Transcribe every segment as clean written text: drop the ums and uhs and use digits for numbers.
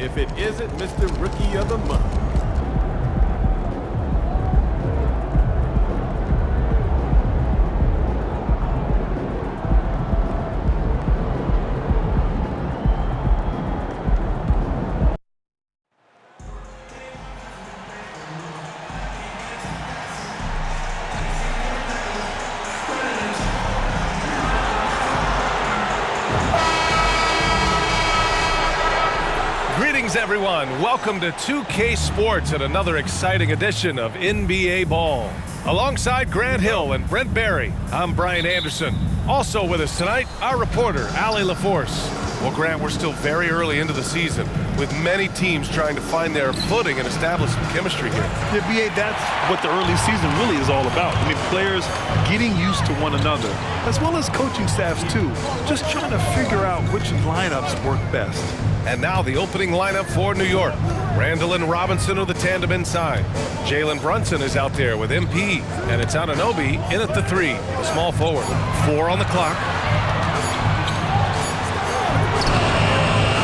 if it isn't Mr. Rookie of the Month. Greetings, everyone. Welcome to 2K Sports and another exciting edition of NBA Ball. Alongside Grant Hill and Brent Barry, I'm Brian Anderson. Also with us tonight, our reporter, Allie LaForce. Well, Grant, we're still very early into the season, with many teams trying to find their footing and establish some chemistry here. Yeah, B.A., that's what the early season really is all about. I mean, players getting used to one another, as well as coaching staffs, too. Just trying to figure out which lineups work best. And now the opening lineup for New York. Randall and Robinson are the tandem inside. Jalen Brunson is out there with MP, and it's Anunoby in at the 3, the small forward. 4 on the clock.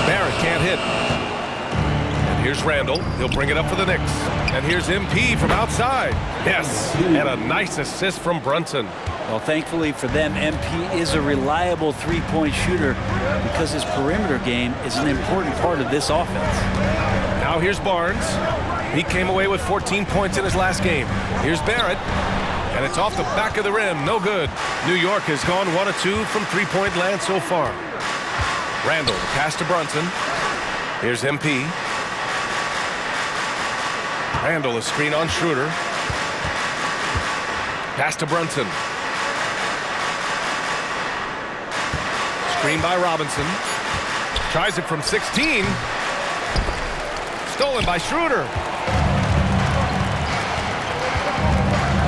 Barrett can't hit. And here's Randall. He'll bring it up for the Knicks. And here's MP from outside. Yes, and a nice assist from Brunson. Well, thankfully for them, MP is a reliable three-point shooter because his perimeter game is an important part of this offense. Now here's Barnes. He came away with 14 points in his last game. Here's Barrett, and it's off the back of the rim. No good. New York has gone 1 of 2 from three-point land so far. Randall, the pass to Brunson. Here's MP. Randall, a screen on Schroeder. Pass to Brunson. Screen by Robinson. Tries it from 16. Stolen by Schroeder.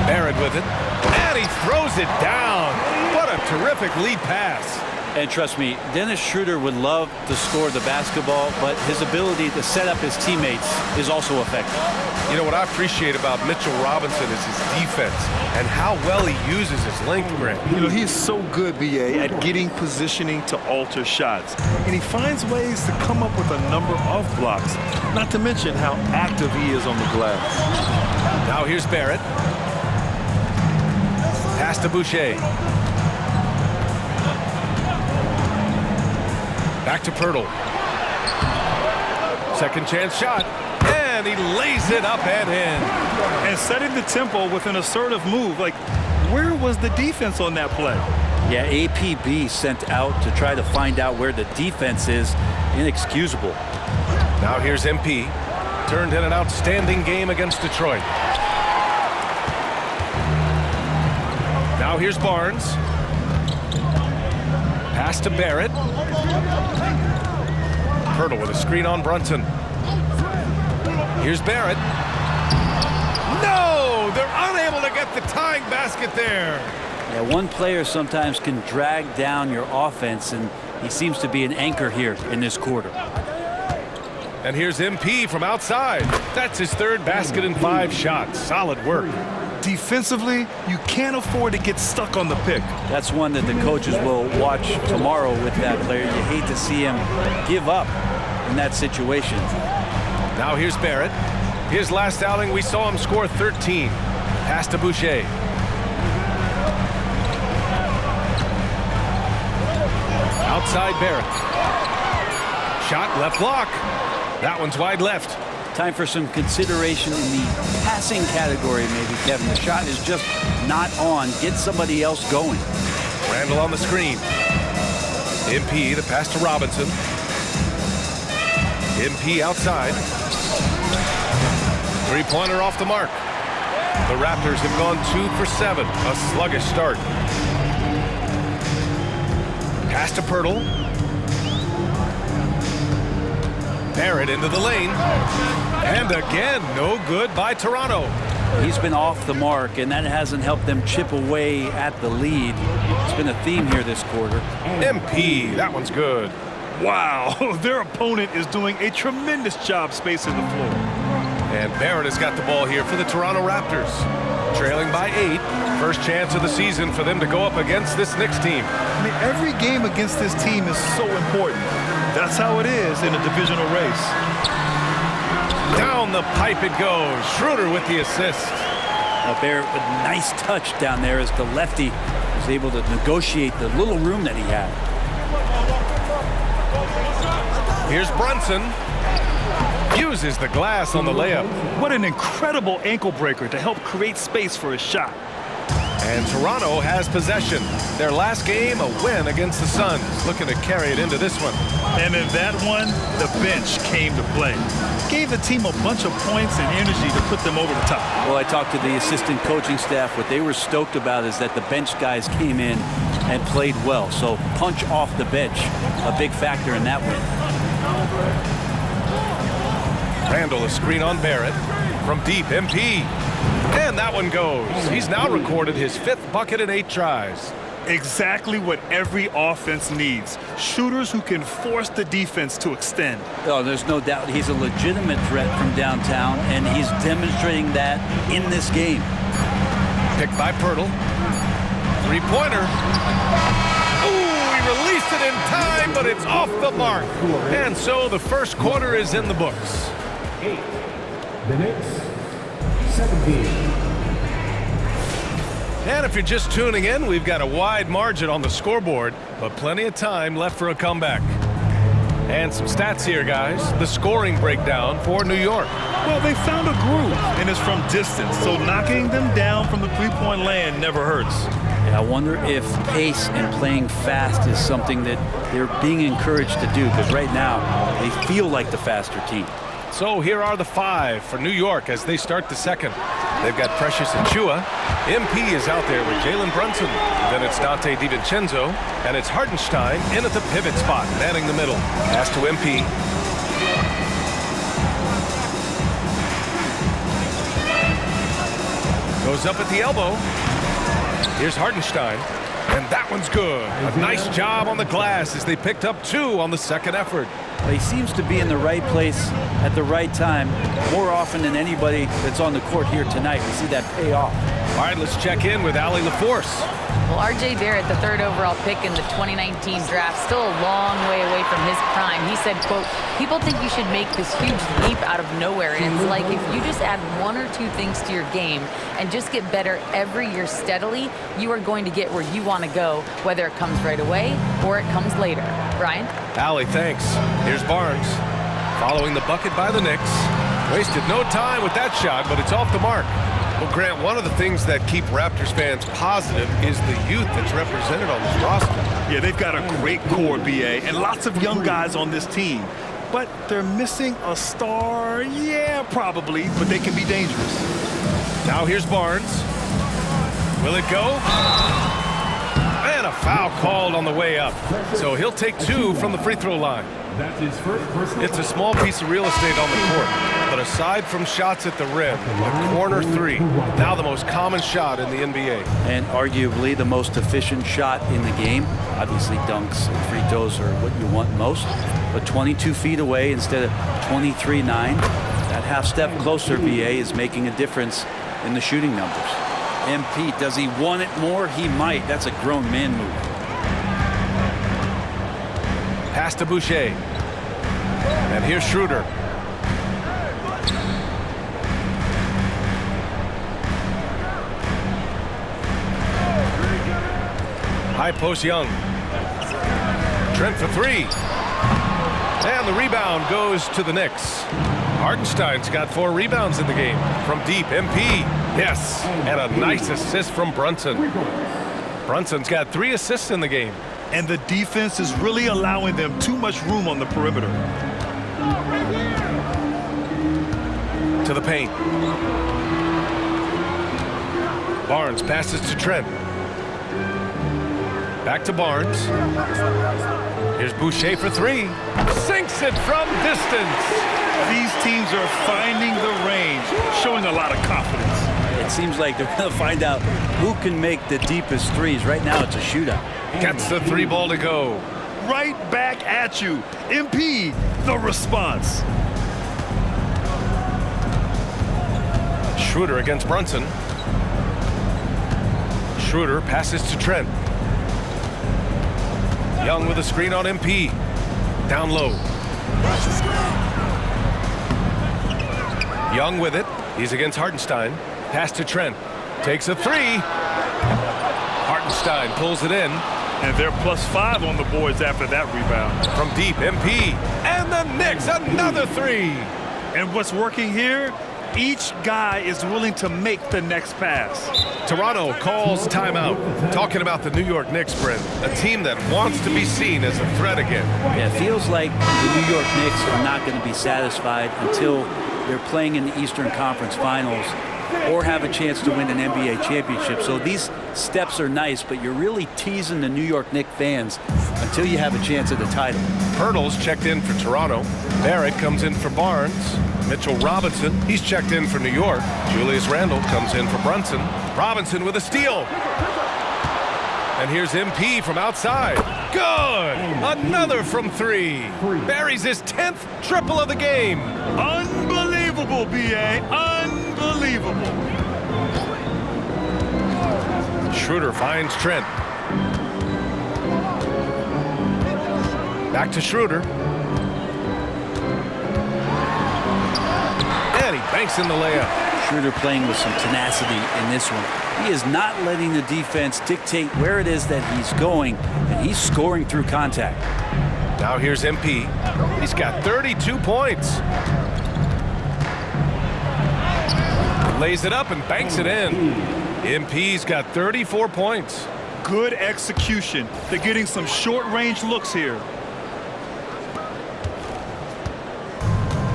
Barrett with it. And he throws it down. What a terrific lead pass. And trust me, Dennis Schroeder would love to score the basketball, but his ability to set up his teammates is also effective. You know, what I appreciate about Mitchell Robinson is his defense and how well he uses his length, Grant. You know, he's so good, B.A., at getting positioning to alter shots. And he finds ways to come up with a number of blocks, not to mention how active he is on the glass. Now here's Barrett. Pass to Boucher. Back to Pirtle. Second chance shot. And he lays it up and in. And setting the tempo with an assertive move. Like, where was the defense on that play? Yeah, APB sent out to try to find out where the defense is. Inexcusable. Now here's MP. Turned in an outstanding game against Detroit. Now here's Barnes. Pass to Barrett. Pirtle with a screen on Brunson. Here's Barrett. No! They're unable to get the tying basket there. Yeah, one player sometimes can drag down your offense, and he seems to be an anchor here in this quarter. And here's MP from outside. That's his third basket in 5 shots. Solid work. Defensively, you can't afford to get stuck on the pick. That's one that the coaches will watch tomorrow with that player. You hate to see him give up in that situation. Now here's Barrett. His last outing, we saw him score 13. Pass to Boucher. Outside Barrett. Shot left block. That one's wide left. Time for some consideration in the passing category, maybe, Kevin. The shot is just not on. Get somebody else going. Randall on the screen. MP, the pass to Robinson. MP outside. Three-pointer off the mark. The Raptors have gone 2 for 7. A sluggish start. Pass to Pirtle. Barrett into the lane. And again, no good by Toronto. He's been off the mark, and that hasn't helped them chip away at the lead. It's been a theme here this quarter. MP, that one's good. Wow, their opponent is doing a tremendous job spacing the floor. And Barrett has got the ball here for the Toronto Raptors. Trailing by 8. First chance of the season for them to go up against this Knicks team. I mean, every game against this team is so important. That's how it is in a divisional race. Down the pipe it goes. Schroeder with the assist. Barrett with a nice touch down there as the lefty was able to negotiate the little room that he had. Here's Brunson. Uses the glass on the layup. What an incredible ankle breaker to help create space for his shot. And Toronto has possession. Their last game, a win against the Suns. Looking to carry it into this one. And in that one, the bench came to play. Gave the team a bunch of points and energy to put them over the top. Well, I talked to the assistant coaching staff. What they were stoked about is that the bench guys came in and played well. So punch off the bench, a big factor in that win. Randall, a screen on Barrett. From deep, MP. And that one goes. He's now recorded his 5th bucket in 8 tries. Exactly what every offense needs. Shooters who can force the defense to extend. Oh, there's no doubt he's a legitimate threat from downtown, and he's demonstrating that in this game. Picked by Pirtle. 3-pointer. Ooh, he released it in time, but it's off the mark. And so the first quarter is in the books. 8. The Knicks, 17. And if you're just tuning in, we've got a wide margin on the scoreboard, but plenty of time left for a comeback. And some stats here, guys. The scoring breakdown for New York. Well, they found a groove, and it's from distance, so knocking them down from the three-point land never hurts. Yeah, I wonder if pace and playing fast is something that they're being encouraged to do, because right now they feel like the faster team. So here are the 5 for New York as they start the second. They've got Precious Achiuwa. MP is out there with Jalen Brunson. Then it's Dante DiVincenzo. And it's Hartenstein in at the pivot spot, manning the middle. Pass to MP. Goes up at the elbow. Here's Hartenstein. And that one's good. A nice job on the glass as they picked up 2 on the second effort. He seems to be in the right place at the right time more often than anybody that's on the court here tonight. We see that pay off. All right, let's check in with Allie LaForce. Well, R.J. Barrett, the 3rd overall pick in the 2019 draft, still a long way away from his prime. He said, quote, people think you should make this huge leap out of nowhere. And it's like if you just add 1 or 2 things to your game and just get better every year steadily, you are going to get where you want to go, whether it comes right away or it comes later. Brian? Allie, thanks. Here's Barnes. Following the bucket by the Knicks. Wasted no time with that shot, but it's off the mark. Well, Grant, one of the things that keep Raptors fans positive is the youth that's represented on this roster. Yeah, they've got a great core, BA, and lots of young guys on this team. But they're missing a star, yeah, probably, but they can be dangerous. Now here's Barnes. Will it go? And a foul called on the way up. So he'll take 2 from the free throw line. That's his first personal. It's a small piece of real estate on the court, but aside from shots at the rim, a corner 3, now the most common shot in the NBA. And arguably the most efficient shot in the game. Obviously dunks and free throws are what you want most, but 22 feet away instead of 23-9. That half step closer, BA, is making a difference in the shooting numbers. MP, does he want it more? He might. That's a grown man move. Pass to Boucher. And here's Schroeder. High post Young. Trent for 3. And the rebound goes to the Knicks. Hartenstein's got 4 rebounds in the game. From deep, MP. Yes. And a nice assist from Brunson. Brunson's got 3 assists in the game. And the defense is really allowing them too much room on the perimeter. To the paint. Barnes passes to Trent. Back to Barnes. Here's Boucher for 3. Sinks it from distance. These teams are finding the range, showing a lot of confidence. It seems like they're going to find out who can make the deepest threes. Right now, it's a shootout. Gets the 3 ball to go. Right back at you. MP, the response. Schroeder against Brunson. Schroeder passes to Trent. Young with a screen on MP. down low. Young with it. He's against Hartenstein. Pass to Trent. Takes a three. Hartenstein pulls it in. And they're +5 on the boards after that rebound. From deep, MP. And the Knicks, another three. And what's working here? Each guy is willing to make the next pass. Toronto calls timeout. Talking about the New York Knicks, Brent. A team that wants to be seen as a threat again. Yeah, it feels like the New York Knicks are not going to be satisfied until they're playing in the Eastern Conference Finals or have a chance to win an NBA championship. So these steps are nice, but you're really teasing the New York Knicks fans until you have a chance at the title. Pirtle's checked in for Toronto. Barrett comes in for Barnes. Mitchell Robinson, he's checked in for New York. Julius Randle comes in for Brunson. Robinson with a steal. And here's MP from outside. Good! Another from three. Buries his 10th triple of the game. Unbelievable, B.A. Unbelievable. Schroeder finds Trent. Back to Schroeder. And he banks in the layup. Schroeder playing with some tenacity in this one. He is not letting the defense dictate where it is that he's going, and he's scoring through contact. Now here's MP. He's got 32 points. Lays it up and banks it in. MP's got 34 points. Good execution. They're getting some short-range looks here.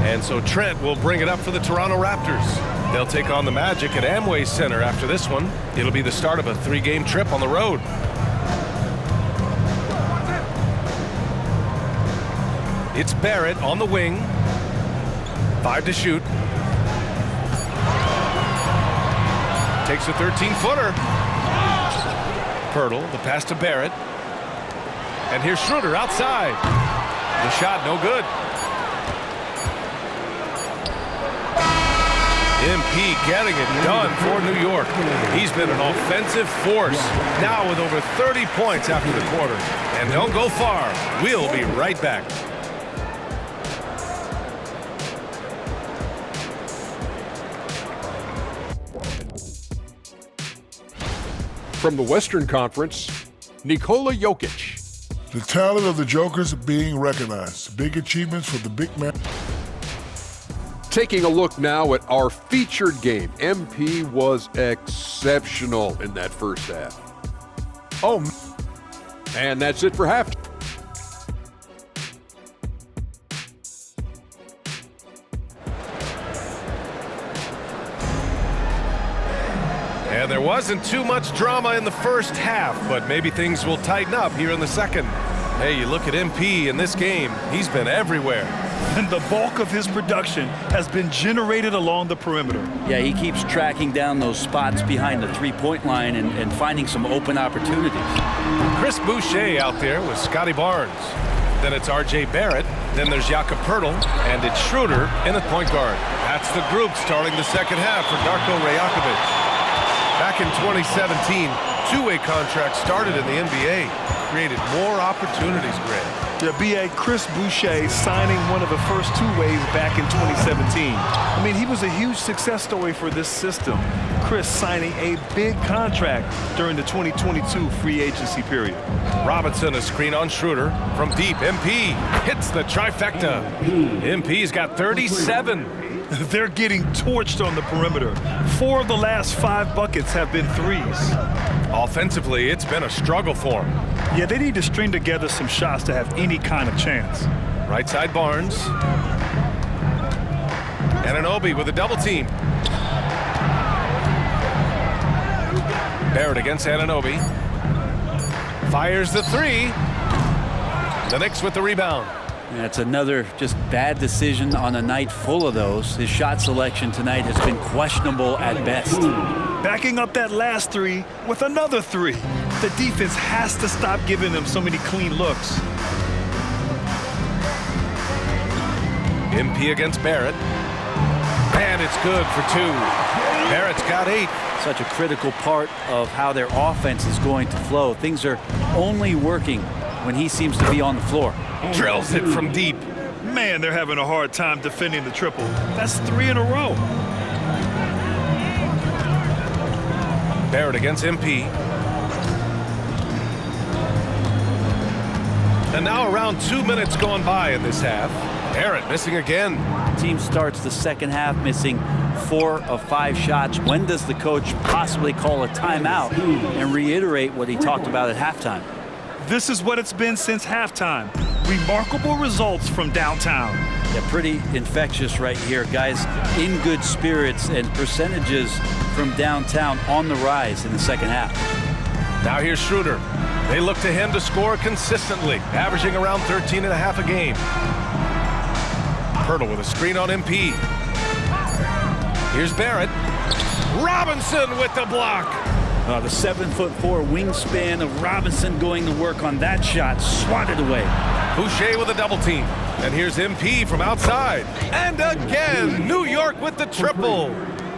And so Trent will bring it up for the Toronto Raptors. They'll take on the Magic at Amway Center after this one. It'll be the start of a 3-game trip on the road. It's Barrett on the wing. 5 to shoot. Takes a 13-footer. Pirtle, the pass to Barrett. And here's Schroeder outside. The shot no good. MP getting it done for New York. He's been an offensive force, now with over 30 points after the quarter. And don't go far. We'll be right back. From the Western Conference, Nikola Jokic. The talent of the Jokers being recognized. Big achievements for the big man. Taking a look now at our featured game. MP was exceptional in that first half. Oh, and that's it for halftime. And there wasn't too much drama in the first half, but maybe things will tighten up here in the second. Hey, you look at MP in this game, he's been everywhere. And the bulk of his production has been generated along the perimeter. Yeah, he keeps tracking down those spots behind the three-point line and finding some open opportunities. Chris Boucher out there with Scotty Barnes. Then it's R.J. Barrett. Then there's Jakob Pirtle. And it's Schroeder in at point guard. That's the group starting the second half for Darko Rajakovic. Back in 2017, two-way contracts started in the NBA. Created more opportunities, Grant. Yeah, B.A. Chris Boucher signing one of the first two-ways back in 2017. I mean, he was a huge success story for this system. Chris signing a big contract during the 2022 free agency period. Robinson, a screen on Schroeder. From deep, MP hits the trifecta. MP's got 37. They're getting torched on the perimeter. 4 of the last 5 buckets have been threes. Offensively, it's been a struggle for him. Yeah, they need to string together some shots to have any kind of chance. Right side Barnes. Anunoby with a double team. Barrett against Anunoby. Fires the three. The Knicks with the rebound. That's another just bad decision on a night full of those. His shot selection tonight has been questionable at best. Backing up that last three with another three. The defense has to stop giving them so many clean looks. MP against Barrett. And it's good for 2. Barrett's got 8. Such a critical part of how their offense is going to flow. Things are only working when he seems to be on the floor. Drills it from deep. Man, they're having a hard time defending the triple. That's 3 in a row. Barrett against MP. And now around 2 minutes gone by in this half. Barrett missing again. Team starts the second half missing 4 of 5 shots. When does the coach possibly call a timeout and reiterate what he talked about at halftime? This is what it's been since halftime. Remarkable results from downtown. Yeah, pretty infectious right here. Guys in good spirits and percentages from downtown on the rise in the second half. Now here's Schroeder. They look to him to score consistently, averaging around 13.5 a game. Pirtle with a screen on MP. Here's Barrett. Robinson with the block. The 7'4" wingspan of Robinson going to work on that shot. Swatted away. Boucher with a double team. And here's MP from outside. And again, New York with the triple.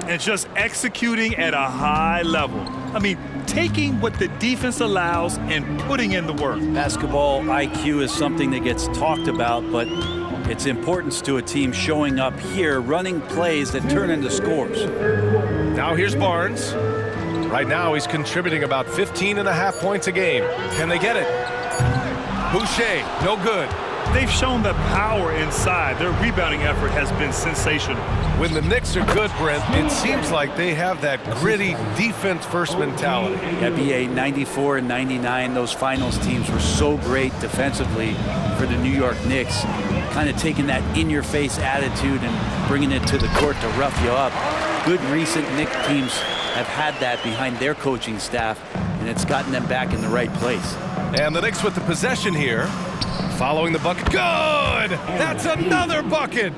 And just executing at a high level. I mean, taking what the defense allows and putting in the work. Basketball IQ is something that gets talked about, but its importance to a team showing up here, running plays that turn into scores. Now here's Barnes. Right now he's contributing about 15.5 points a game. Can they get it? Boucher, no good. They've shown the power inside. Their rebounding effort has been sensational. When the Knicks are good, Brent, it seems like they have that gritty defense-first mentality. NBA 94 and 99, those finals teams were so great defensively for the New York Knicks, kind of taking that in-your-face attitude and bringing it to the court to rough you up. Good recent Knicks teams have had that behind their coaching staff, and it's gotten them back in the right place. And the Knicks with the possession here. Following the bucket. Good! That's another bucket!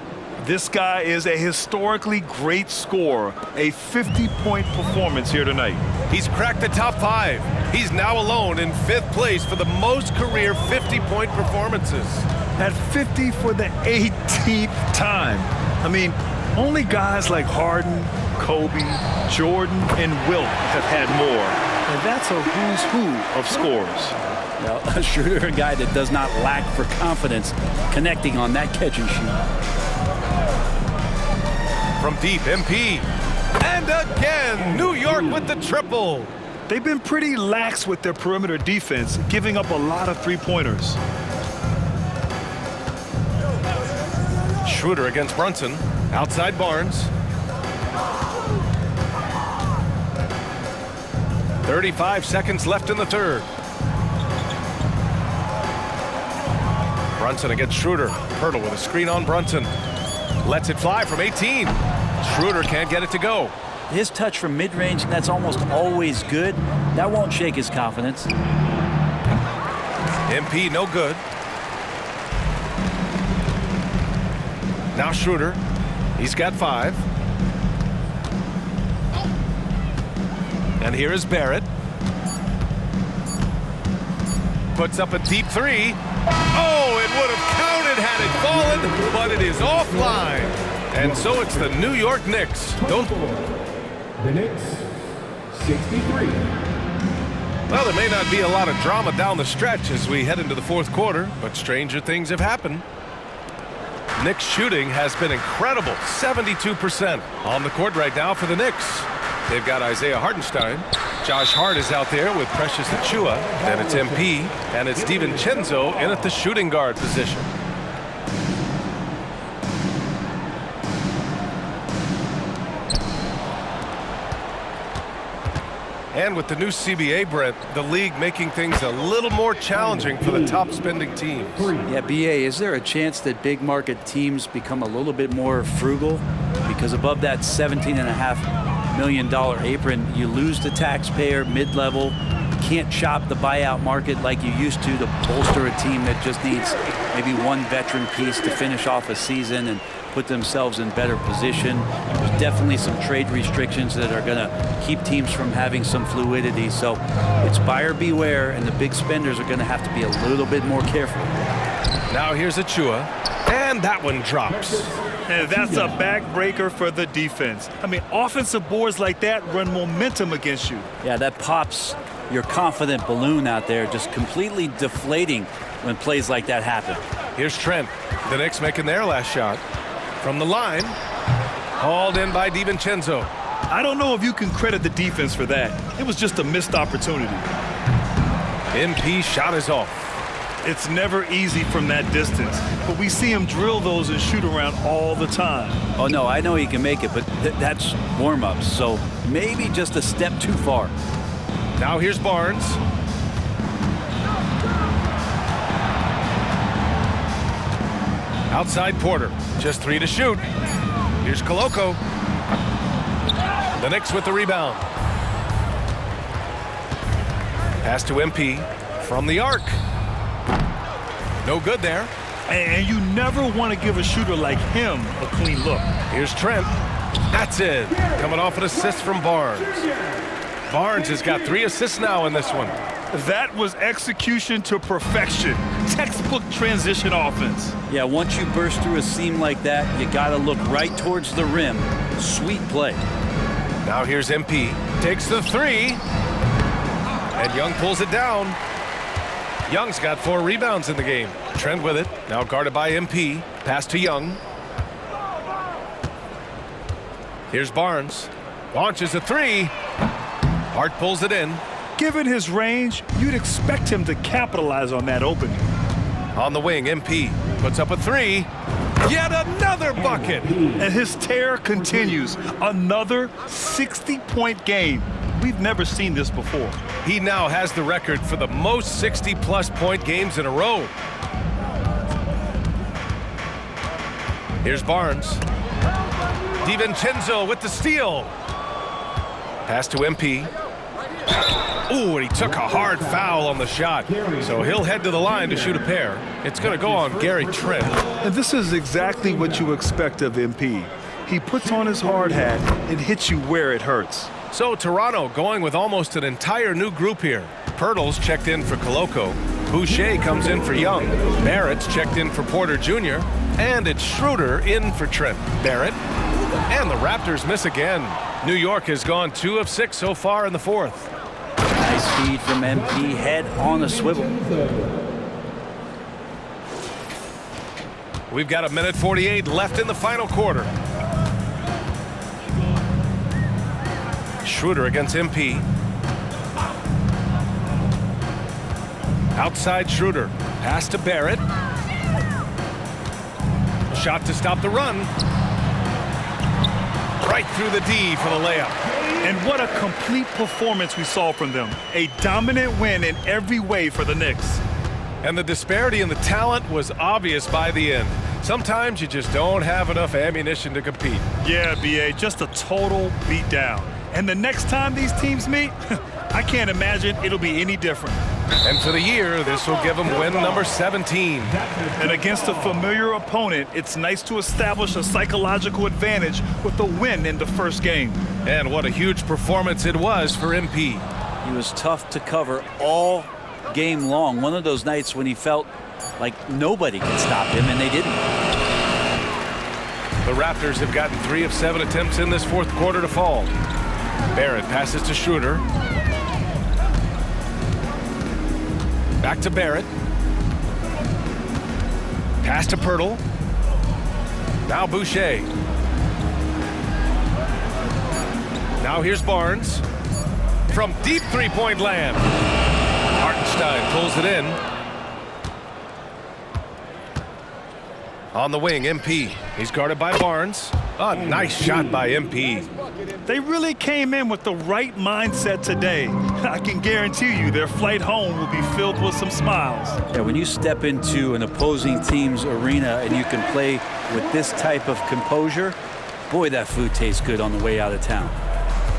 This guy is a historically great scorer. A 50-point performance here tonight. He's cracked the top 5. He's now alone in 5th place for the most career 50-point performances. At 50 for the 18th time. I mean, only guys like Harden, Kobe, Jordan, and Wilt have had more. And that's a who's who of scores. Well, a Schroeder, a guy that does not lack for confidence, connecting on that catch and shoot. From deep, MP. And again, New York with the triple. They've been pretty lax with their perimeter defense, giving up a lot of three-pointers. Schroeder against Brunson. Outside Barnes. 35 seconds left in the third. Brunson against Schroeder. Pirtle with a screen on Brunson. Lets it fly from 18. Schroeder can't get it to go. His touch from mid-range, that's almost always good. That won't shake his confidence. MP no good. Now Schroeder. He's got 5. And here is Barrett. Puts up a deep 3. Oh, it would have counted had it fallen, but it is offline. And so it's the New York Knicks. The Knicks, 63. Well, there may not be a lot of drama down the stretch as we head into the 4th quarter, but stranger things have happened. Knicks shooting has been incredible, 72% on the court right now for the Knicks. They've got Isaiah Hartenstein. Josh Hart is out there with Precious Achiuwa. Then it's MP, and it's DiVincenzo in at the shooting guard position. And with the new CBA, Brent, the league making things a little more challenging for the top spending teams. Yeah, BA, is there a chance that big market teams become a little bit more frugal? Because above that $17.5 million apron, you lose the taxpayer mid-level. Can't shop the buyout market like you used to bolster a team that just needs maybe one veteran piece to finish off a season and put themselves in better position. There's definitely some trade restrictions that are going to keep teams from having some fluidity. So it's buyer beware, and the big spenders are going to have to be a little bit more careful. Now here's Achiuwa, and that one drops. And that's a backbreaker for the defense. I mean, offensive boards like that run momentum against you. Yeah, that pops your confident balloon out there just completely deflating when plays like that happen. Here's Trent. The Knicks making their last shot. From the line. Hauled in by DiVincenzo. I don't know if you can credit the defense for that. It was just a missed opportunity. MP shot is off. It's never easy from that distance, but we see him drill those and shoot around all the time. Oh, no, I know he can make it, but that's warm-ups, so maybe just a step too far. Now here's Barnes. Outside Porter. Just 3 to shoot. Here's Koloko. The Knicks with the rebound. Pass to MP from the arc. No good there. And you never want to give a shooter like him a clean look. Here's Trent. That's it. Coming off an assist from Barnes. Barnes has got 3 assists now in this one. That was execution to perfection. Textbook transition offense. Yeah, once you burst through a seam like that, you got to look right towards the rim. Sweet play. Now here's MP. Takes the 3. And Young pulls it down. Young's got 4 rebounds in the game. Trent with it. Now guarded by MP. Pass to Young. Here's Barnes. Launches a 3. Hart pulls it in. Given his range, you'd expect him to capitalize on that opening. On the wing, MP puts up a 3. Yet another bucket. And his tear continues. Another 60-point game. We've never seen this before. He now has the record for the most 60-plus point games in a row. Here's Barnes. DiVincenzo with the steal. Pass to MP. Ooh, and he took a hard foul on the shot. So he'll head to the line to shoot a pair. It's going to go on Gary Trent. And this is exactly what you expect of MP. He puts on his hard hat and hits you where it hurts. So Toronto going with almost an entire new group here. Pirtle's checked in for Koloko. Boucher comes in for Young. Barrett's checked in for Porter Jr. And it's Schroeder in for Trent. Barrett. And the Raptors miss again. New York has gone 2 of 6 so far in the fourth. Nice feed from MP, head on a swivel. We've got 1:48 left in the final quarter. Schroeder against MP. Outside Schroeder. Pass to Barrett. Shot to stop the run. Right through the D for the layup. And what a complete performance we saw from them. A dominant win in every way for the Knicks. And the disparity in the talent was obvious by the end. Sometimes you just don't have enough ammunition to compete. Yeah, BA, just a total beatdown. And the next time these teams meet, I can't imagine it'll be any different. And for the year, this will give them win number 17. And against a familiar opponent, it's nice to establish a psychological advantage with a win in the first game. And what a huge performance it was for MP. He was tough to cover all game long. One of those nights when he felt like nobody could stop him, and they didn't. The Raptors have gotten 3 of 7 attempts in this fourth quarter to fall. Barrett passes to Schroeder. Back to Barrett. Pass to Pirtle. Now Boucher. Now here's Barnes. From deep three-point land. Hartenstein pulls it in. On the wing, MP. He's guarded by Barnes. A nice shot by MP. They really came in with the right mindset today. I can guarantee you their flight home will be filled with some smiles. Yeah, when you step into an opposing team's arena and you can play with this type of composure, boy, that food tastes good on the way out of town.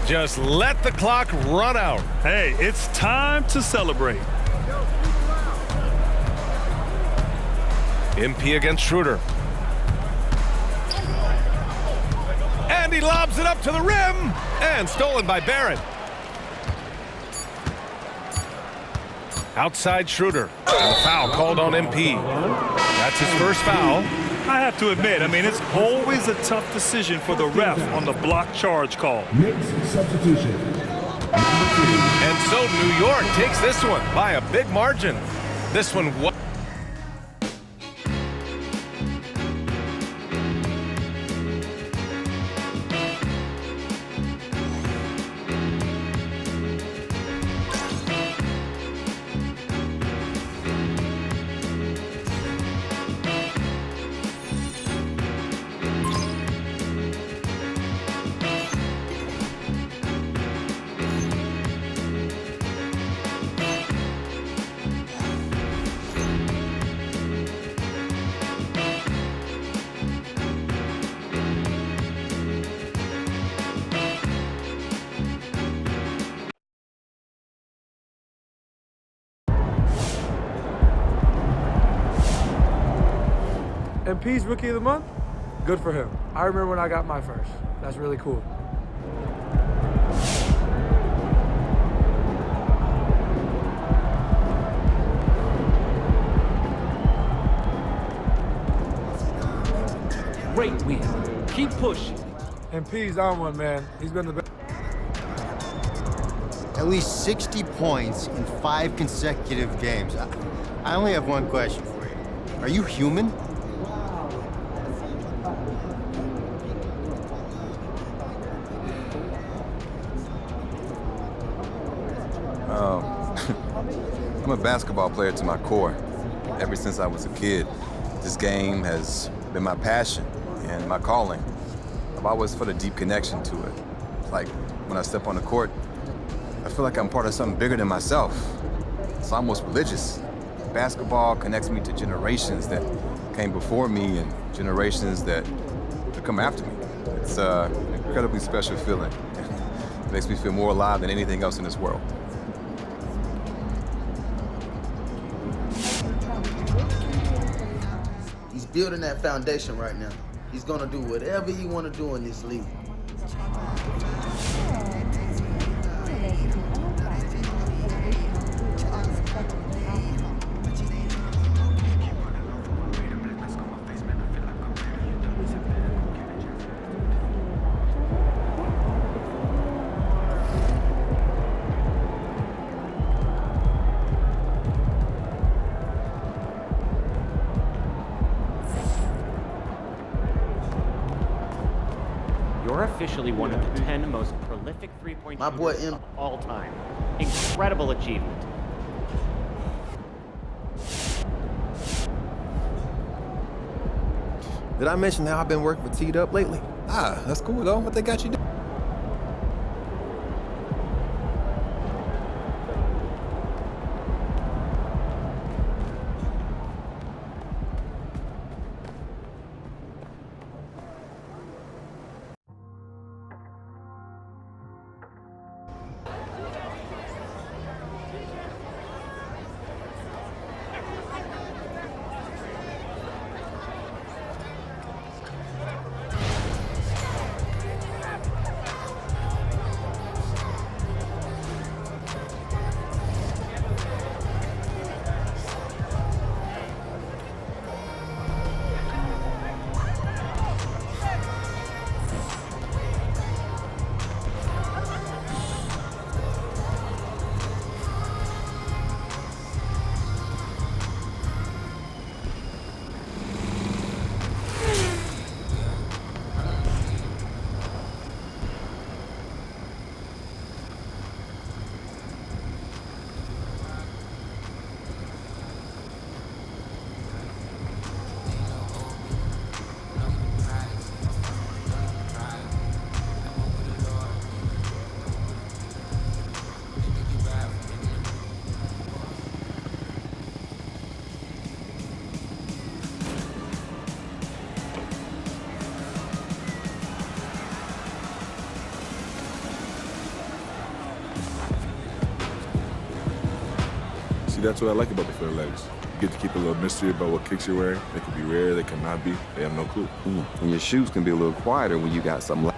Just let the clock run out. Hey, it's time to celebrate. MP against Schroeder. And he lobs it up to the rim. And stolen by Barrett. Outside Schroeder. And a foul called on MP. That's his first foul. I have to admit, it's always a tough decision for the ref on the block charge call. Knicks substitution. And so New York takes this one by a big margin. This one was MP's Rookie of the Month? Good for him. I remember when I got my first. That's really cool. Great win. Keep pushing. MP's on one, man. He's been the best. At least 60 points in 5 consecutive games. I only have one question for you. Are you human? I'm a basketball player to my core. Ever since I was a kid, this game has been my passion and my calling. I've always felt a deep connection to it. Like when I step on the court, I feel like I'm part of something bigger than myself. It's almost religious. Basketball connects me to generations that came before me and generations that come after me. It's an incredibly special feeling. It makes me feel more alive than anything else in this world. He's building that foundation right now. He's gonna do whatever he wanna do in this league. You're officially one of the 10 most prolific three-point shooters of all time. Incredible achievement. Did I mention how I've been working with Teed Up lately? Ah, that's cool though. What they got you doing? See, that's what I like about the fair legs. You get to keep a little mystery about what kicks you're wearing. They can be rare, they cannot be. They have no clue. And your shoes can be a little quieter when you got something like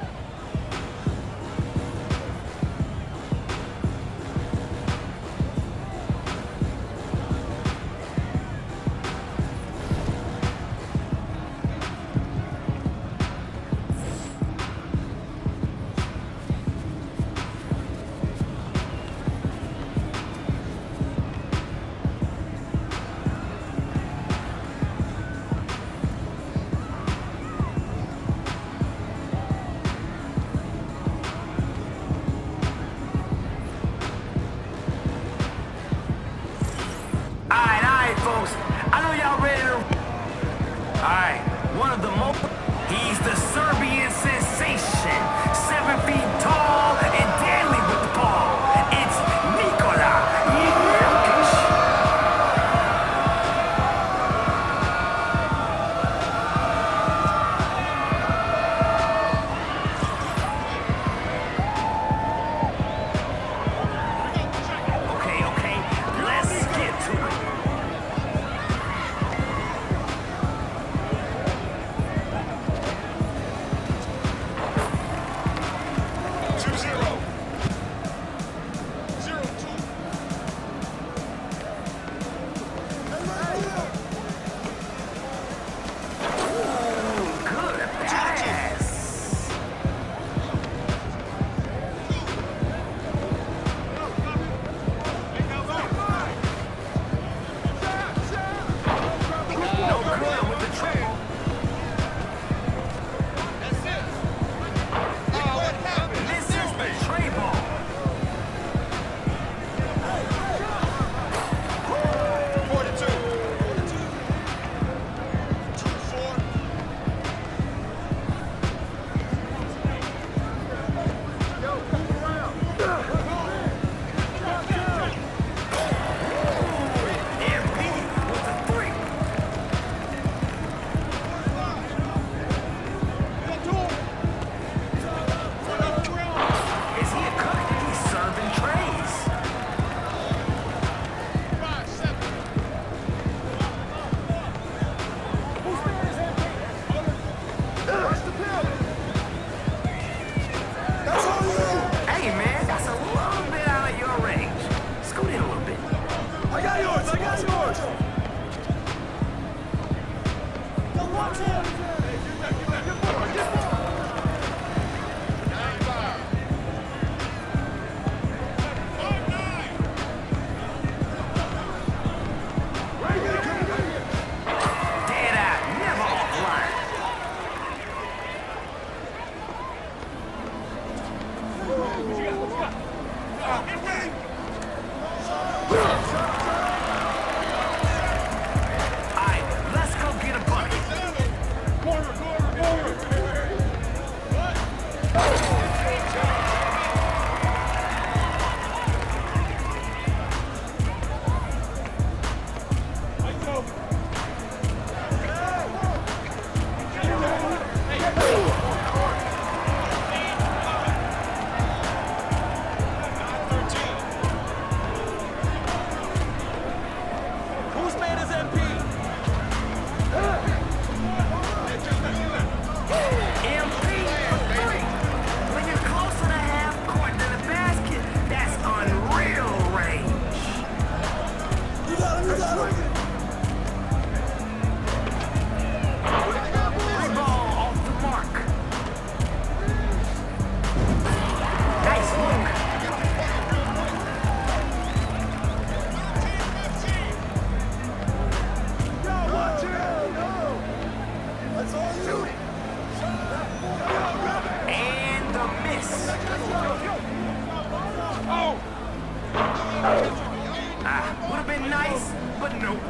Would have been nice, but nope.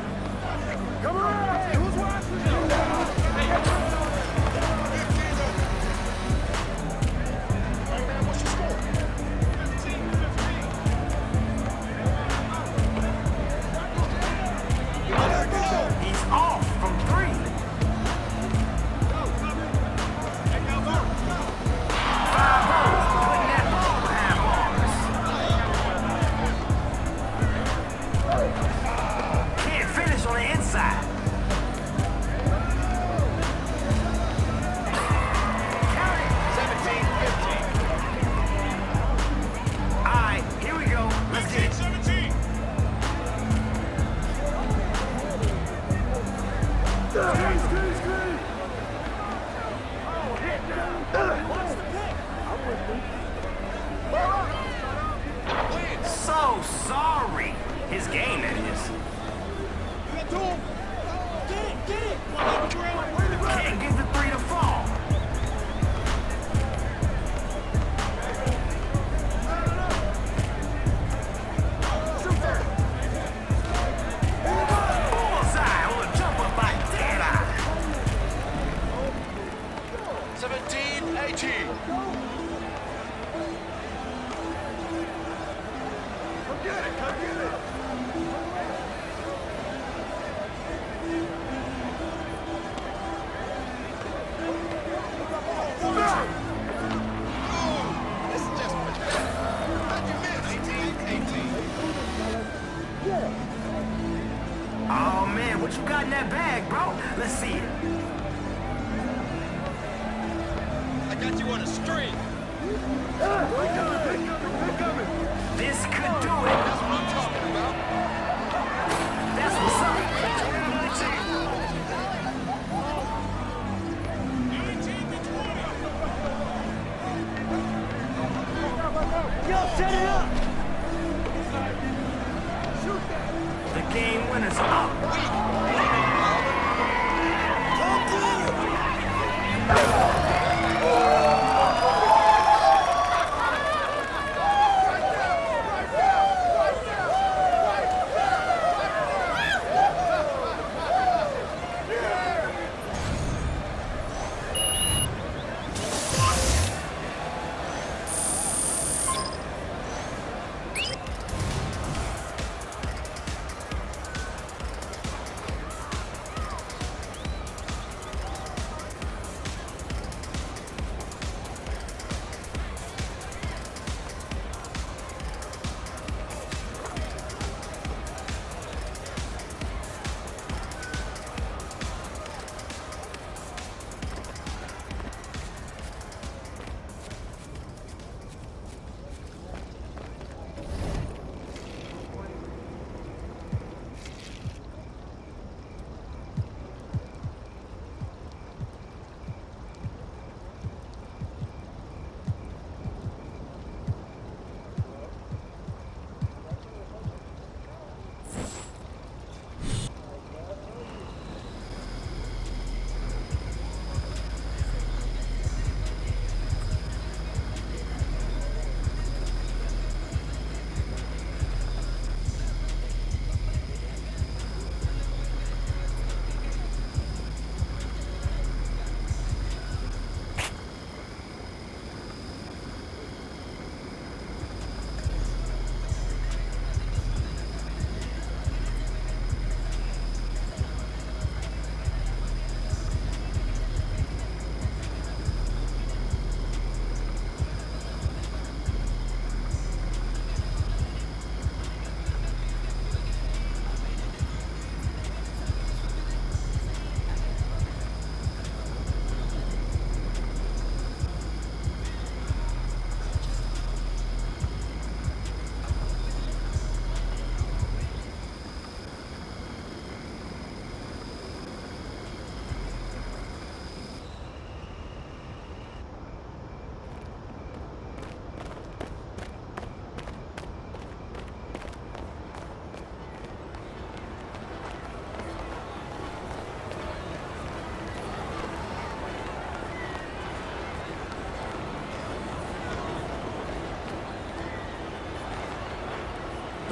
Come on! Who's watching? Hey man, what's your score? 15-15. He's off from 3. So sorry. His game, that is. Get it! Can't get the 3 to fall. Bullseye on a jumper by Dead-Eye. 17-18. Come get it. This is just much better. How'd you miss? 18-18. Oh man, what you got in that bag, bro? Let's see it. I got you on a string. This could do it. That's what I'm talking about. That's what's up. 19-20. Yo, set it up. The game winner's up.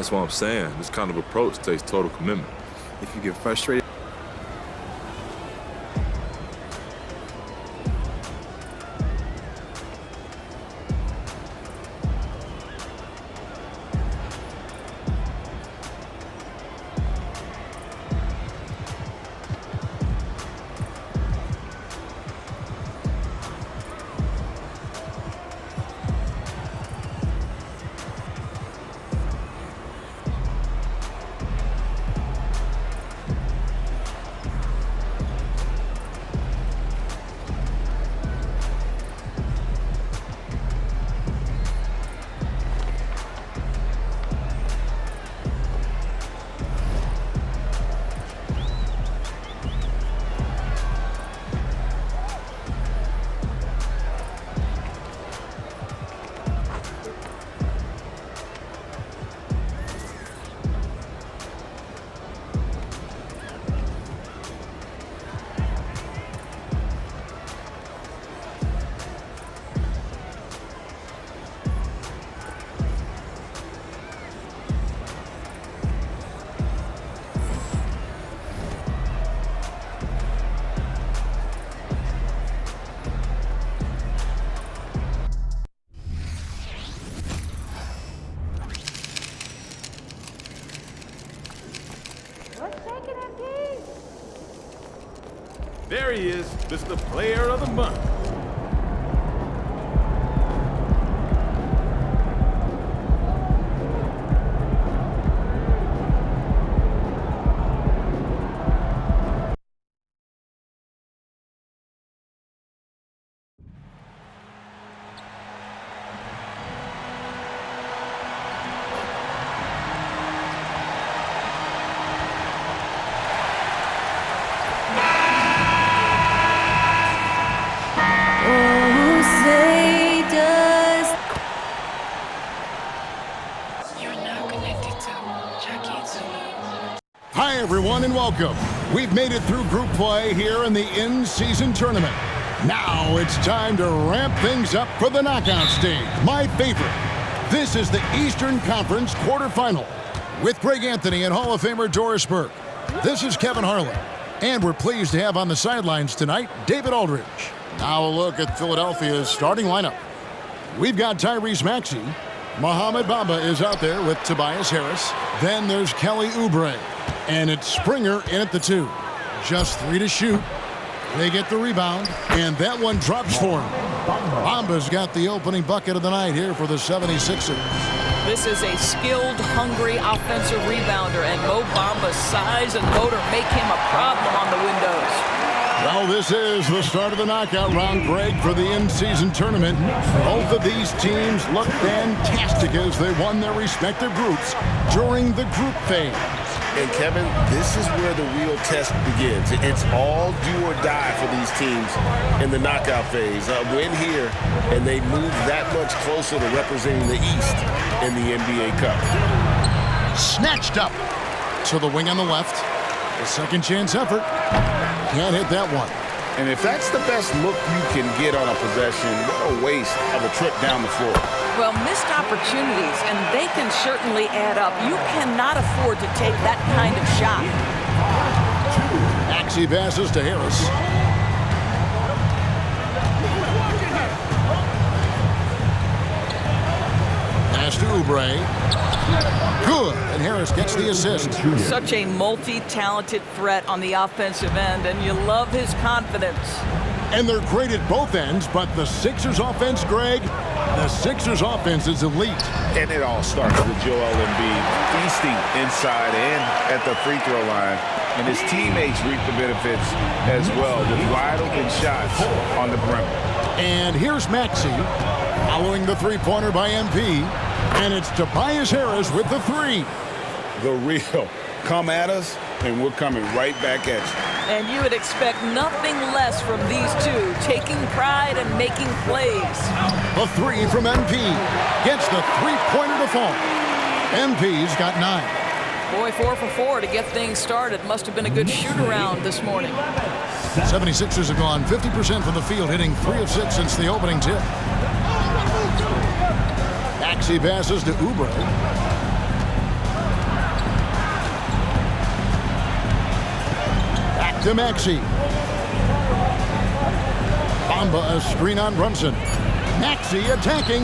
That's what I'm saying. This kind of approach takes total commitment. If you get frustrated, There he is, Mr. Player of the Month. Hi, everyone, and welcome. We've made it through group play here in the in-season tournament. Now it's time to ramp things up for the knockout stage. My favorite. This is the Eastern Conference quarterfinal with Greg Anthony and Hall of Famer Doris Burke. This is Kevin Harlan, and we're pleased to have on the sidelines tonight David Aldridge. Now a look at Philadelphia's starting lineup. We've got Tyrese Maxey. Mohamed Bamba is out there with Tobias Harris. Then there's Kelly Oubre. And it's Springer in at the 2. Just 3 to shoot. They get the rebound, and that one drops for him. Bamba's got the opening bucket of the night here for the 76ers. This is a skilled, hungry offensive rebounder, and Mo Bamba's size and motor make him a problem on the windows. Well, this is the start of the knockout round, Greg, for the in-season tournament. Both of these teams look fantastic as they won their respective groups during the group phase. And Kevin, this is where the real test begins. It's all do or die for these teams in the knockout phase. A win here, and they move that much closer to representing the East in the NBA Cup. Snatched up to the wing on the left. A second chance effort. Can't hit that one. And if that's the best look you can get on a possession, what a waste of a trip down the floor. Well, missed opportunities, and they can certainly add up. You cannot afford to take that kind of shot. Maxey passes to Harris. Pass to Oubre. Good, and Harris gets the assist. Such a multi-talented threat on the offensive end, and you love his confidence. And they're great at both ends, but the Sixers offense, Greg, the Sixers offense is elite. And it all starts with Joel Embiid feasting inside and at the free throw line. And his teammates reap the benefits as well with wide open shots on the perimeter. And here's Maxey following the three-pointer by MP. And it's Tobias Harris with the 3. The real. Come at us, and we're coming right back at you. And you would expect nothing less from these two, taking pride and making plays. The 3 from MP gets the three-pointer to fall. MP's got 9. Boy, 4 for 4 to get things started. Must have been a good shoot-around this morning. 76ers have gone 50% from the field, hitting 3 of 6 since the opening tip. Maxey passes to Oubre. to Maxey. Bamba a screen on Brunson. Maxey attacking.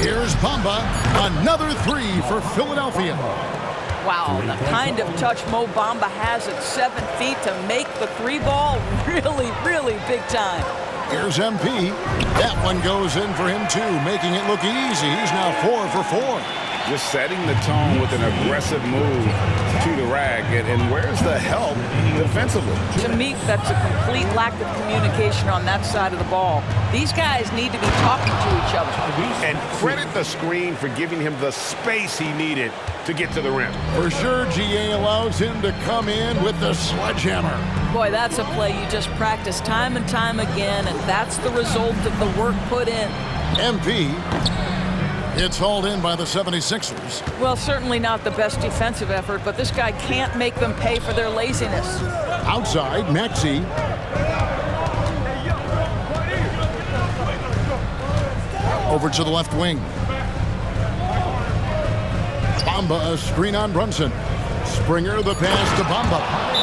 Here's Bamba. Another three for Philadelphia. Wow, the kind of touch Mo Bamba has at 7 feet to make the three ball really, really big time. Here's MP. That one goes in for him too, making it look easy. He's now 4 for 4. Just setting the tone with an aggressive move to the rack. And where's the help defensively? To me, that's a complete lack of communication on that side of the ball. These guys need to be talking to each other. And credit the screen for giving him the space he needed to get to the rim. For sure, GA allows him to come in with the sledgehammer. Boy, that's a play you just practice time and time again, and that's the result of the work put in. MP. It's hauled in by the 76ers. Well, certainly not the best defensive effort, but this guy can't make them pay for their laziness. Outside, Maxey. Over to the left wing. Bamba a screen on Brunson. Springer the pass to Bamba.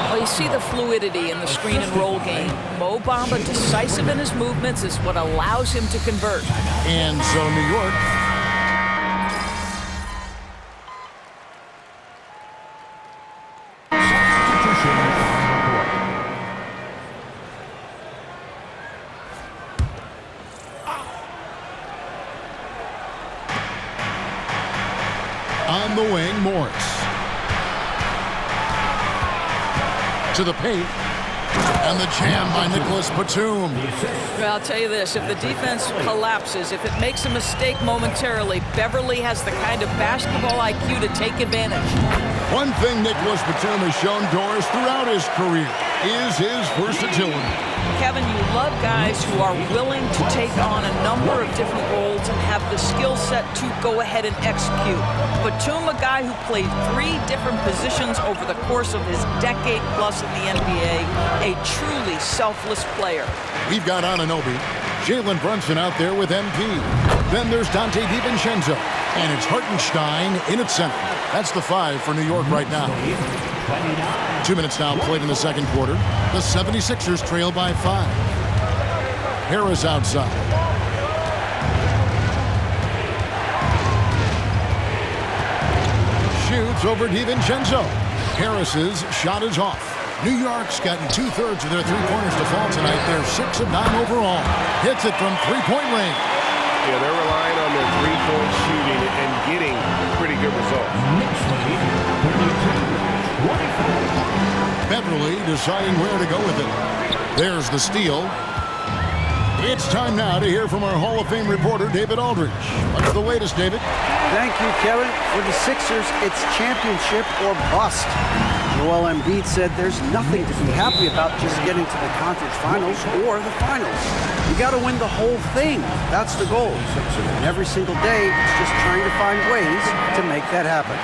Well, you see the fluidity in the screen and roll game. Mo Bamba, decisive in his movements, is what allows him to convert. And so New York on the wing, Morris. To the paint. And the jam by Nicholas Batum. Well, I'll tell you this, if the defense collapses, if it makes a mistake momentarily, Beverly has the kind of basketball IQ to take advantage. One thing Nicholas Batum has shown Doris throughout his career is his versatility. Kevin, you love guys who are willing to take on a number of different roles and have the skill set to go ahead and execute. Batum, a guy who played 3 different positions over the course of his decade plus in the NBA, a truly selfless player. We've got Anunoby, Jalen Brunson out there with MP. Then there's Dante DiVincenzo, and it's Hartenstein in its center. That's the 5 for New York right now. 2 minutes now played in the second quarter. The 76ers trail by 5. Harris outside. Shoots over DiVincenzo. Harris's shot is off. New York's gotten 2/3 of their three-pointers to fall tonight. They're 6 of 9 overall. Hits it from three-point range. Yeah, they're relying on their three-point shooting and getting pretty good results. Beverly deciding where to go with it. There's the steal. It's time now to hear from our Hall of Fame reporter, David Aldridge. What's the latest, David? Thank you, Kevin. For the Sixers, it's championship or bust. Joel Embiid said there's nothing to be happy about just getting to the conference finals or the finals. You got to win the whole thing. That's the goal. And every single day, it's just trying to find ways to make that happen.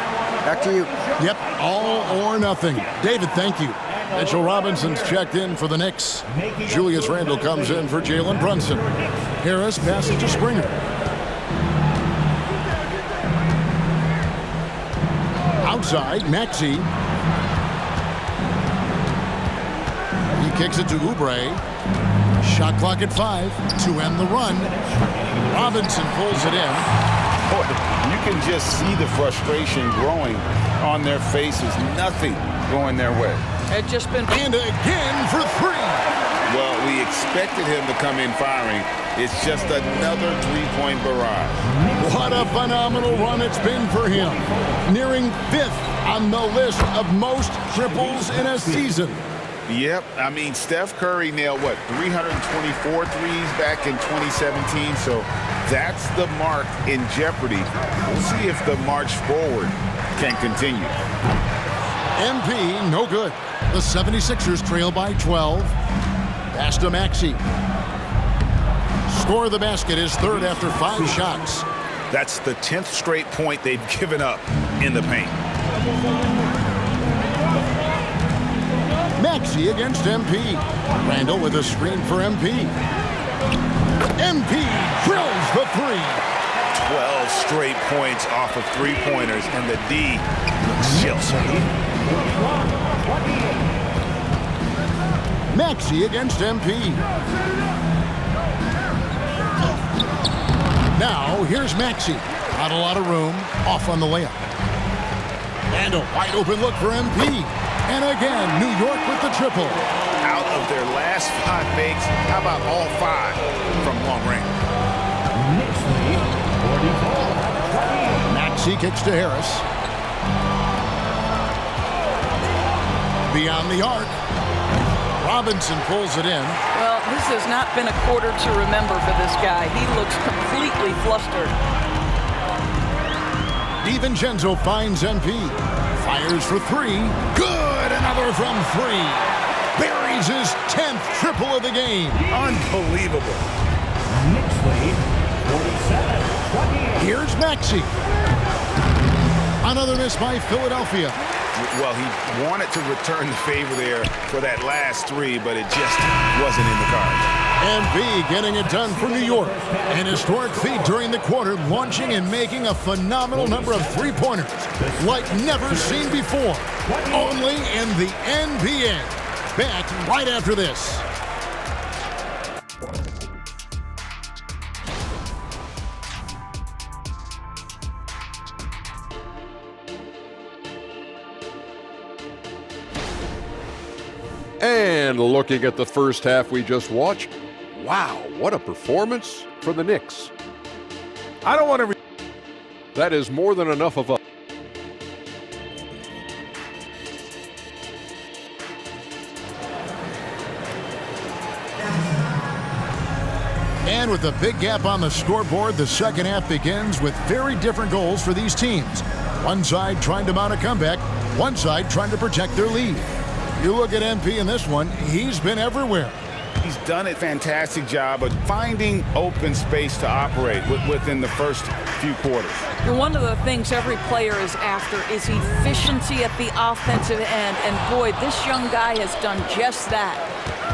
Back to you. Yep, all or nothing. David, thank you. Mitchell Robinson's checked in for the Knicks. Julius Randle comes in for Jalen Brunson. Harris passes to Springer. Outside, Maxey. He kicks it to Oubre. Shot clock at 5 to end the run. Robinson pulls it in. Boy, you can just see the frustration growing on their faces. Nothing going their way. It's just been... And again for 3. Well, we expected him to come in firing. It's just another three-point barrage. What a phenomenal run it's been for him. Nearing 5th on the list of most triples in a season. Yep, I mean, Steph Curry nailed, 324 threes back in 2017, so that's the mark in jeopardy. We'll see if the march forward can continue. MP, no good. The 76ers trail by 12. Pass to Maxey. Score the basket is 3rd after 5 shots. That's the 10th straight point they've given up in the paint. Maxey against MP. Randle with a screen for MP. MP drills the 3. 12 straight points off of three-pointers, and the D looks chill. Maxey against MP. Now, here's Maxey. Not a lot of room. Off on the layup. And a wide open look for MP. And again, New York with the triple. Out of their last 5 makes, how about all 5 from long range? Maxey kicks to Harris. Beyond the arc. Robinson pulls it in. Well, this has not been a quarter to remember for this guy. He looks completely flustered. DiVincenzo finds MP. Fires for 3. Good! Another from 3. Buries his 10th triple of the game. Unbelievable. Here's Maxey. Another miss by Philadelphia. Well, he wanted to return the favor there for that last 3, but it just wasn't in the cards. MP getting it done for New York. An historic feat during the quarter, launching and making a phenomenal number of 3-pointers like never seen before. Only in the NBA. Back right after this. And looking at the first half we just watched, wow, what a performance for the Knicks. I don't want to... That is more than enough of a... And with a big gap on the scoreboard, the second half begins with very different goals for these teams. One side trying to mount a comeback, one side trying to protect their lead. You look at MP in this one, he's been everywhere. He's done a fantastic job of finding open space to operate within the first few quarters. And one of the things every player is after is efficiency at the offensive end. And boy, this young guy has done just that.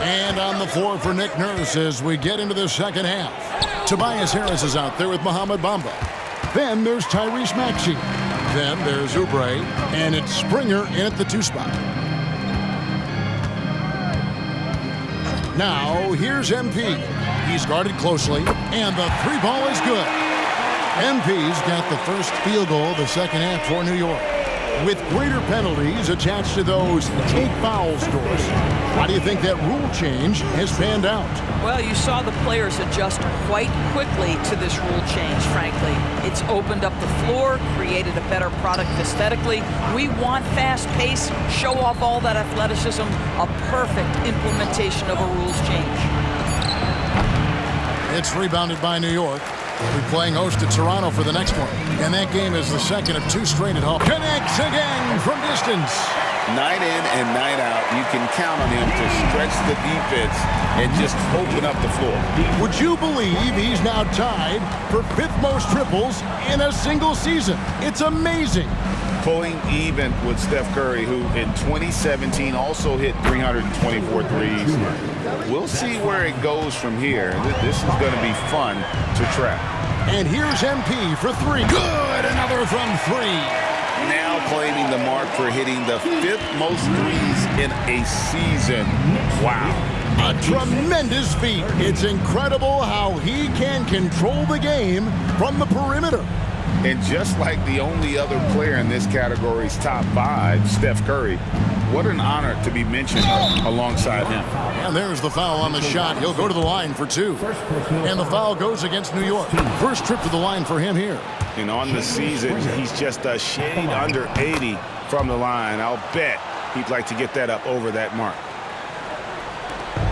And on the floor for Nick Nurse as we get into the second half. Tobias Harris is out there with Mohamed Bamba. Then there's Tyrese Maxey. Then there's Oubre. And it's Springer in at the 2 spot. Now, here's MP. He's guarded closely, and the 3 ball is good. MP's got the first field goal of the second half for New York. With greater penalties attached to those take foul scores. How do you think that rule change has panned out? Well, you saw the players adjust quite quickly to this rule change, frankly. It's opened up the floor, created a better product aesthetically. We want fast pace, show off all that athleticism, a perfect implementation of a rules change. It's rebounded by New York. We're playing host to Toronto for the next one. And that game is the second of 2 straight at home. Connects again from distance. Night in and night out, you can count on him to stretch the defense and just open up the floor. Would you believe he's now tied for 5th most triples in a single season? It's amazing. Pulling even with Steph Curry, who in 2017 also hit 324 threes. We'll see where it goes from here. This is going to be fun to track. And here's MP for 3. Good! Another from 3. Now claiming the mark for hitting the 5th most threes in a season. Wow. A tremendous feat. It's incredible how he can control the game from the perimeter. And just like the only other player in this category's top 5, Steph Curry, what an honor to be mentioned alongside him. And there's the foul on the shot. He'll go to the line for 2. And the foul goes against New York. First trip to the line for him here. And on the season, he's just a shade under 80 from the line. I'll bet he'd like to get that up over that mark.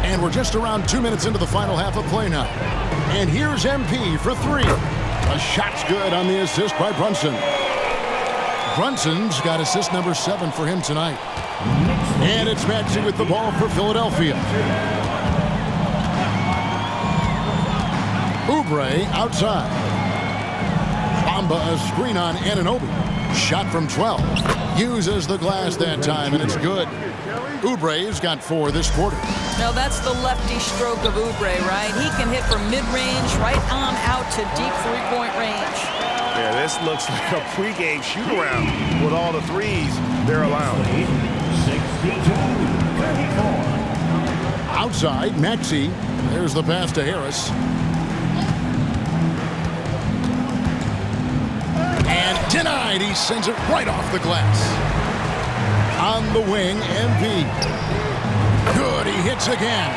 And we're just around 2 minutes into the final half of play now. And here's MP for 3. A shot's good on the assist by Brunson. Brunson's got assist number 7 for him tonight. And it's Maxey with the ball for Philadelphia. Oubre outside. Bamba a screen on Anunoby. Shot from 12. Uses the glass that time, and it's good. Oubre's got 4 this quarter. Now that's the lefty stroke of Oubre, right? He can hit from mid-range right on out to deep 3-point range. Yeah, this looks like a pregame shoot-around with all the threes they're allowed. Outside, Maxey. There's the pass to Harris. And denied. He sends it right off the glass. On the wing, MP. Good, he hits again.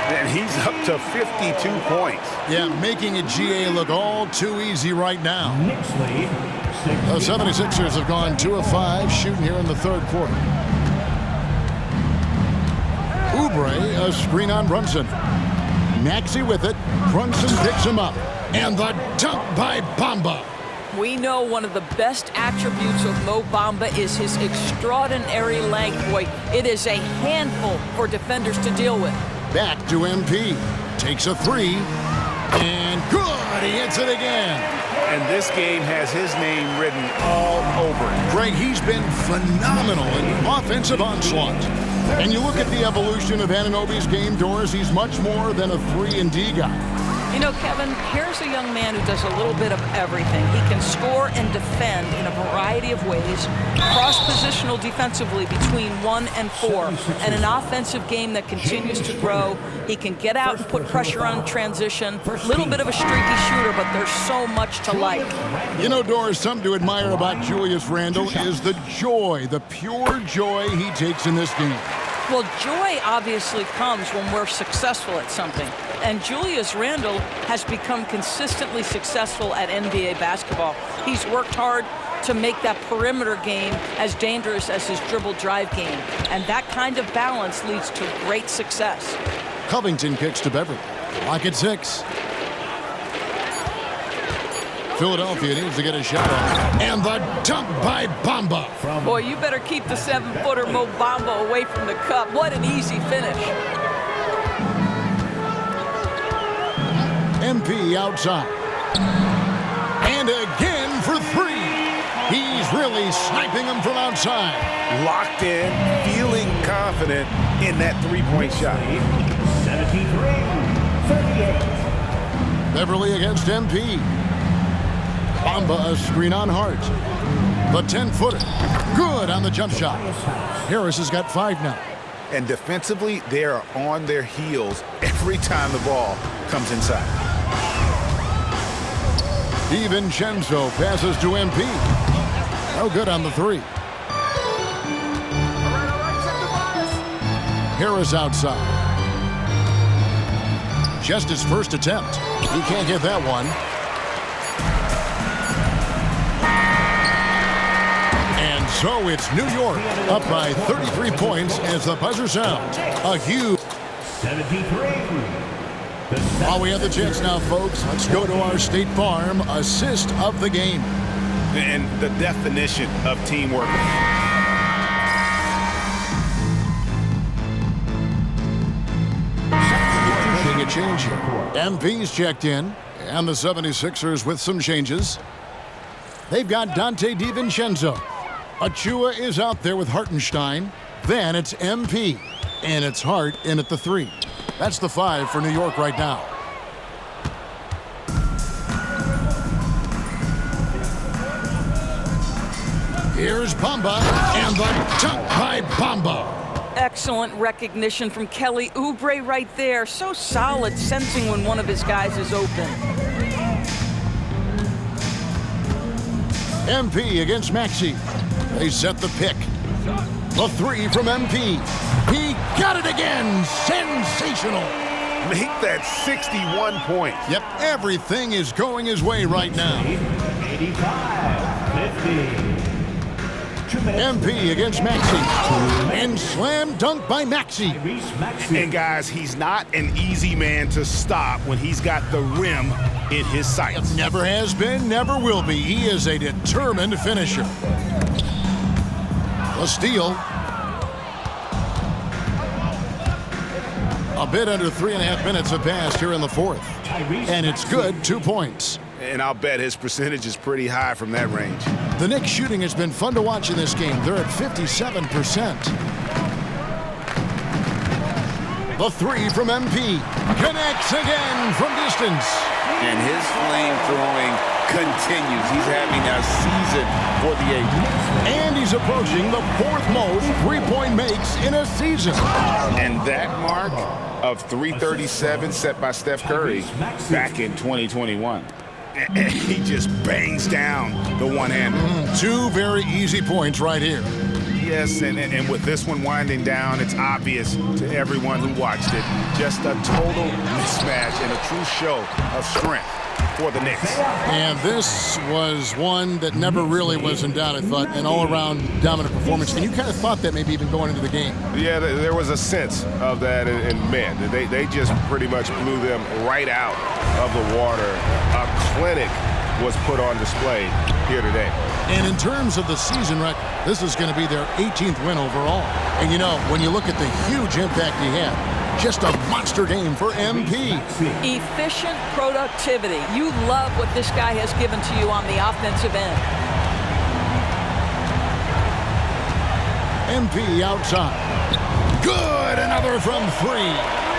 And he's up to 52 points. Yeah, making a GA look all too easy right now. The 76ers have gone 2 of 5 shooting here in the third quarter. Oubre, a screen on Brunson. Maxey with it. Brunson picks him up. And the dunk by Bamba. We know one of the best attributes of Mo Bamba is his extraordinary length. Boy, it is a handful for defenders to deal with. Back to MP. Takes a 3. And good, he hits it again. And this game has his name written all over it. Greg, he's been phenomenal in offensive onslaught. And you look at the evolution of Anunoby's game, Doris, he's much more than a 3-and-D guy. You know, Kevin, here's a young man who does a little bit of everything. He can score and defend in a variety of ways, cross-positional defensively between 1 and 4, and an offensive game that continues to grow. He can get out and put pressure on transition. A little bit of a streaky shooter, but there's so much to like. You know, Doris, something to admire about Julius Randle is the joy, the pure joy he takes in this game. Well, joy obviously comes when we're successful at something. And Julius Randle has become consistently successful at NBA basketball. He's worked hard to make that perimeter game as dangerous as his dribble drive game. And that kind of balance leads to great success. Covington kicks to Beverly. Lock at 6. Philadelphia needs to get a shot on. And the dunk by Bamba. Boy, you better keep the 7-footer Mo Bamba away from the cup. What an easy finish. MP outside. And again for 3. He's really sniping them from outside. Locked in, feeling confident in that three-point shot. 73-38. Beverly against MP. Bamba a screen on Hart. The 10-footer. Good on the jump shot. Harris has got 5 now. And defensively, they are on their heels every time the ball comes inside. DiVincenzo passes to MP. No good on the 3. Harris outside. Just his first attempt. He can't get that one. And so it's New York up by 33 points as the buzzer sounds. A huge 73. While we have the chance now, folks, let's go to our State Farm assist of the game. And the definition of teamwork. Making a change here. MP's checked in, and the 76ers with some changes. They've got Dante DiVincenzo. Achua is out there with Hartenstein. Then it's MP, and it's Hart in at the 3. That's the 5 for New York right now. Here's Bamba, and the dunk by Bamba. Excellent recognition from Kelly Oubre right there. So solid, sensing when one of his guys is open. MP against Maxey. They set the pick. The 3 from MP. He got it again. Sensational. Make that 61 points. Yep, everything is going his way right now. 85-50. MP against Maxey. And slam dunk by Maxey. And guys, he's not an easy man to stop when he's got the rim in his sights. Never has been, never will be. He is a determined finisher. The steal. A bit under 3.5 minutes have passed here in the 4th. And it's good, 2 points. And I'll bet his percentage is pretty high from that range. The Knicks shooting has been fun to watch in this game. They're at 57%. The 3 from MP. Connects again from distance. And his flame throwing continues. He's having a season for the ages. And he's approaching the 4th most three-point makes in a season. And that mark of 337 set by Steph Curry back in 2021. He just bangs down the one-hander. 2 very easy points right here. Yes, and with this one winding down, it's obvious to everyone who watched it. Just a total mismatch and a true show of strength for the Knicks. And this was one that never really was in doubt, I thought, an all-around dominant performance. And you kind of thought that maybe even going into the game. Yeah, there was a sense of that, and man, they just pretty much blew them right out of the water. A clinic was put on display here today. And in terms of the season record, this is going to be their 18th win overall. And you know, when you look at the huge impact he had, just a monster game for MP. Efficient productivity. You love what this guy has given to you on the offensive end. MP outside. Good, another from 3.